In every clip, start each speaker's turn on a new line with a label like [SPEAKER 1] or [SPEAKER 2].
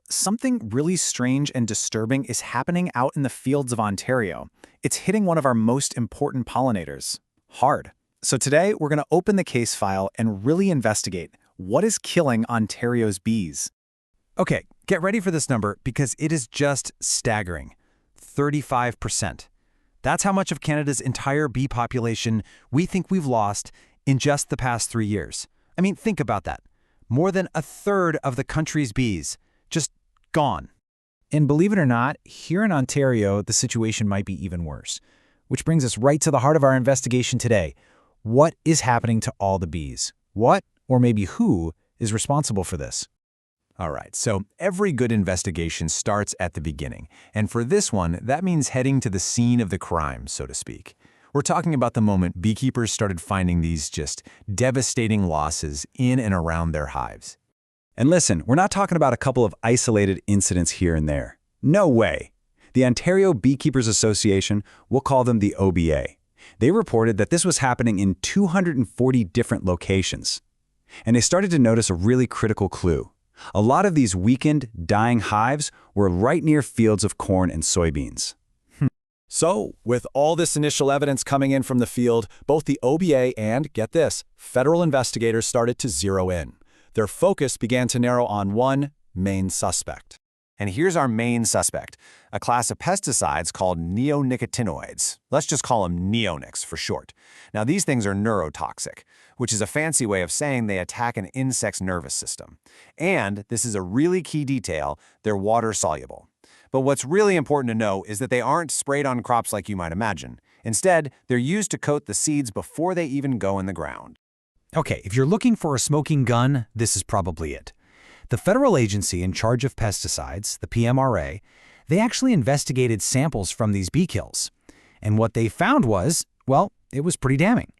[SPEAKER 1] Something really strange and disturbing is happening out in the fields of Ontario. It's hitting one of our most important pollinators hard. So today, we're going to open the case file and really investigate what is killing Ontario's bees.
[SPEAKER 2] Okay, get ready for this number because it is just staggering. 35%. That's how much of Canada's entire bee population we think we've lost in just the past 3 years. I mean, think about that. More than a third of the country's bees just gone.
[SPEAKER 1] And believe it or not, here in Ontario, the situation might be even worse. Which brings us right to the heart of our investigation today. What is happening to all the bees? What, or maybe who, is responsible for this?
[SPEAKER 2] All right, so every good investigation starts at the beginning. And for this one, that means heading to the scene of the crime, so to speak. We're talking about the moment beekeepers started finding these just devastating losses in and around their hives.
[SPEAKER 1] And listen, we're not talking about a couple of isolated incidents here and there. No way. The Ontario Beekeepers Association, we'll call them the OBA. They reported that this was happening in 240 different locations. And they started to notice a really critical clue. A lot of these weakened, dying hives were right near fields of corn and soybeans.
[SPEAKER 3] So, with all this initial evidence coming in from the field, both the OBA and, get this, federal investigators started to zero in. Their focus began to narrow on one main suspect.
[SPEAKER 2] And here's our main suspect, a class of pesticides called neonicotinoids. Let's just call them neonics for short. Now, these things are neurotoxic, which is a fancy way of saying they attack an insect's nervous system. And, this is a really key detail, they're water-soluble. But what's really important to know is that they aren't sprayed on crops like you might imagine. Instead, they're used to coat the seeds before they even go in the ground.
[SPEAKER 4] Okay, if you're looking for a smoking gun, this is probably it. The federal agency in charge of pesticides, the PMRA, they actually investigated samples from these bee kills. And what they found was, well, it was pretty damning.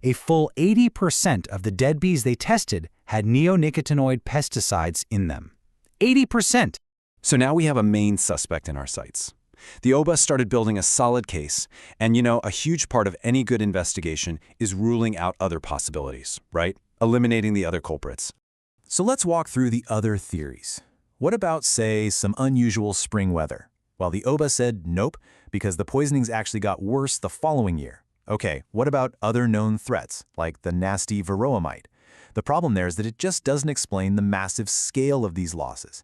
[SPEAKER 4] A full 80% of the dead bees they tested had neonicotinoid pesticides in them. 80%!
[SPEAKER 3] So now we have a main suspect in our sights. The OBA started building a solid case, and a huge part of any good investigation is ruling out other possibilities, right? Eliminating the other culprits. So let's walk through the other theories. What about, say, some unusual spring weather? Well, the OBA said nope, because the poisonings actually got worse the following year. Okay, what about other known threats, like the nasty varroa mite? The problem there is that it just doesn't explain the massive scale of these losses.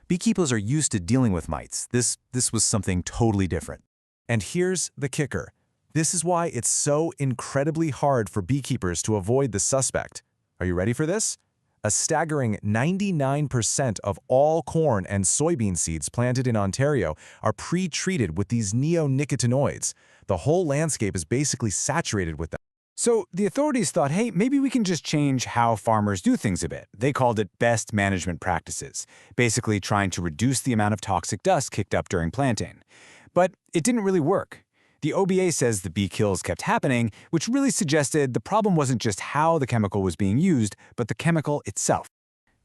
[SPEAKER 3] Beekeepers are used to dealing with mites. This was something totally different. And here's the kicker. This is why it's so incredibly hard for beekeepers to avoid the suspect. Are you ready for this? A staggering 99% of all corn and soybean seeds planted in Ontario are pre-treated with these neonicotinoids. The whole landscape is basically saturated with them.
[SPEAKER 1] So the authorities thought, hey, maybe we can just change how farmers do things a bit. They called it best management practices, basically trying to reduce the amount of toxic dust kicked up during planting. But it didn't really work. The OBA says the bee kills kept happening, which really suggested the problem wasn't just how the chemical was being used, but the chemical itself.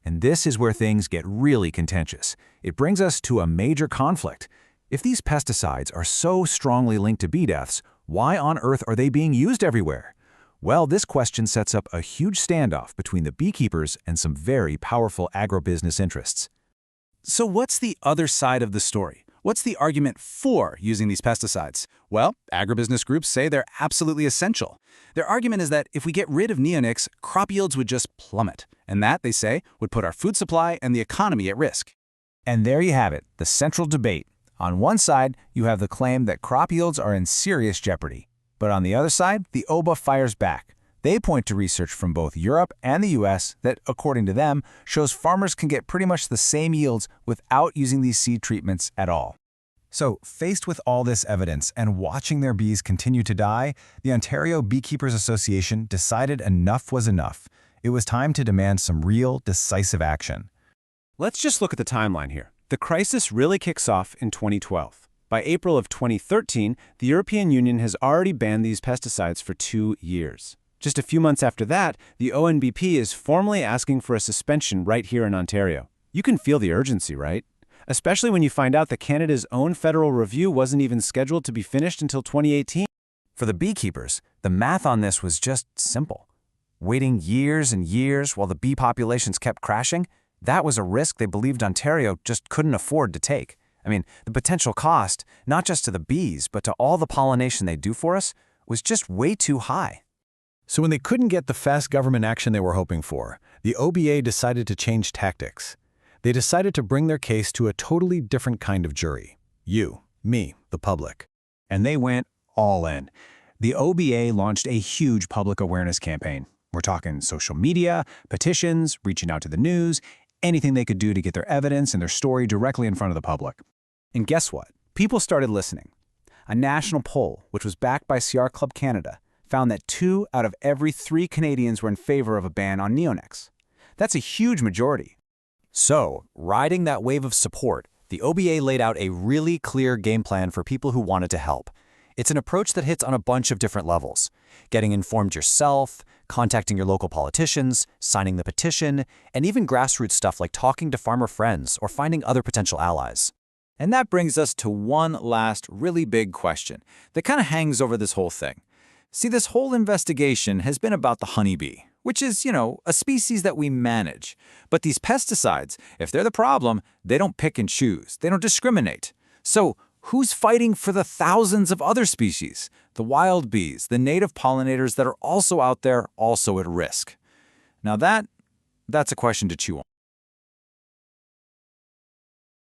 [SPEAKER 2] And this is where things get really contentious. It brings us to a major conflict. If these pesticides are so strongly linked to bee deaths, why on earth are they being used everywhere? Well, this question sets up a huge standoff between the beekeepers and some very powerful agribusiness interests.
[SPEAKER 3] So what's the other side of the story? What's the argument for using these pesticides? Well, agribusiness groups say they're absolutely essential. Their argument is that if we get rid of neonics, crop yields would just plummet. And that, they say, would put our food supply and the economy at risk.
[SPEAKER 1] And there you have it, the central debate. On one side, you have the claim that crop yields are in serious jeopardy. But on the other side, the OBA fires back. They point to research from both Europe and the US that, according to them, shows farmers can get pretty much the same yields without using these seed treatments at all.
[SPEAKER 2] So, faced with all this evidence and watching their bees continue to die, the Ontario Beekeepers Association decided enough was enough. It was time to demand some real, decisive action.
[SPEAKER 3] Let's just look at the timeline here. The crisis really kicks off in 2012. By April of 2013, the European Union has already banned these pesticides for 2 years. Just a few months after that, the ONBP is formally asking for a suspension right here in Ontario. You can feel the urgency, right? Especially when you find out that Canada's own federal review wasn't even scheduled to be finished until 2018.
[SPEAKER 2] For the beekeepers, the math on this was just simple. Waiting years and years while the bee populations kept crashing, That was a risk they believed Ontario just couldn't afford to take. I mean, the potential cost, not just to the bees, but to all the pollination they do for us, was just way too high.
[SPEAKER 3] So when they couldn't get the fast government action they were hoping for, the OBA decided to change tactics. They decided to bring their case to a totally different kind of jury. You, me, the public.
[SPEAKER 1] And they went all in. The OBA launched a huge public awareness campaign. We're talking social media, petitions, reaching out to the news, anything they could do to get their evidence and their story directly in front of the public. And guess what? People started listening. A national poll, which was backed by Sierra Club Canada, found that 2 out of every 3 Canadians were in favor of a ban on neonics. That's a huge majority.
[SPEAKER 2] So, riding that wave of support, the OBA laid out a really clear game plan for people who wanted to help. It's an approach that hits on a bunch of different levels. Getting informed yourself, contacting your local politicians, signing the petition, and even grassroots stuff like talking to farmer friends or finding other potential allies.
[SPEAKER 1] And that brings us to one last really big question that kind of hangs over this whole thing. See, this whole investigation has been about the honeybee, which is, a species that we manage. But these pesticides, if they're the problem, they don't pick and choose. They don't discriminate. So who's fighting for the thousands of other species? The wild bees, the native pollinators that are also out there, also at risk. Now that's a question to chew on.